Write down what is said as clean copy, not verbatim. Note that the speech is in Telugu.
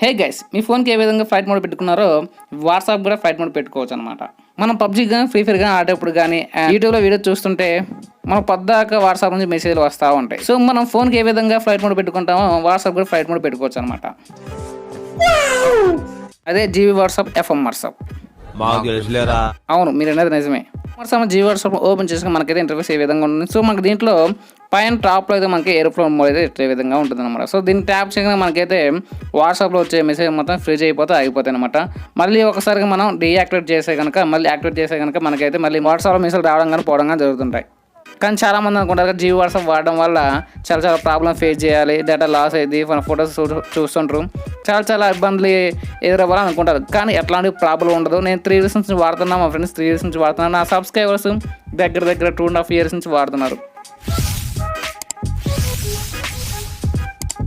హే గైస్, మీ ఫోన్కి ఏ విధంగా ఫ్లైట్ మోడ్ పెట్టుకున్నారో వాట్సాప్ కూడా ఫ్లైట్ మోడ్ పెట్టుకోవచ్చు అనమాట. మనం పబ్జీ కానీ ఫ్రీ ఫైర్ కానీ ఆడేటప్పుడు కానీ యూట్యూబ్లో వీడియో చూస్తుంటే మనం పొద్దాక వాట్సాప్ నుంచి మెసేజ్లు వస్తూ ఉంటాయి. సో మనం ఫోన్కి ఏ విధంగా ఫ్లైట్ మోడ్ పెట్టుకుంటామో వాట్సాప్ కూడా ఫ్లైట్ మోడ్ పెట్టుకోవచ్చు అనమాట. అదే జీవి వాట్సాప్, ఎఫ్ఎం వాట్సాప్. అవును, మీరు అనేది నిజమే. వాట్సాప్ జీవి వాట్సాప్ ఓపెన్ చేసుకుని మనకైతే ఇంటర్ఫేస్ ఏ విధంగా ఉంటుంది. సో మనకి దీంట్లో పైన టాప్లో అయితే మనకి ఏరోప్లేన్ మోడ్ అయితే ఏ విధంగా ఉంటుంది అనమాట. సో దీన్ని ట్యాప్ చేయగానే మనకైతే వాట్సాప్లో వచ్చే మెసేజ్ మొత్తం ఫ్రీజ్ అయిపోతే ఆగిపోతాయి అనమాట. మళ్ళీ ఒకసారిగా మనం డీయాక్టివేట్ చేసే కనుక మళ్ళీ యాక్టివేట్ చేసే కనుక మనకైతే మళ్ళీ వాట్సాప్లో మెసేజ్ రావడం కానీ పోవడం కానీ జరుగుతుంటాయి. కానీ చాలామంది అనుకుంటారు జీవి వాట్సాప్ వాడడం వల్ల చాలా ప్రాబ్లం ఫేస్ చేయాలి, డేటా లాస్ అయ్యింది, మన ఫొటోస్ చూస్తుంటారు, చాలా ఇబ్బందులు ఎదురవ్వాలని అనుకుంటారు. కానీ ఎట్లాంటి ప్రాబ్లం ఉండదు. నేను 3 years నుంచి వాడుతున్నాను, మా ఫ్రెండ్స్ 3 years నుంచి వాడుతున్నాను, నా సబ్స్క్రైబర్స్ దగ్గర 2.5 years నుంచి వాడుతున్నారు.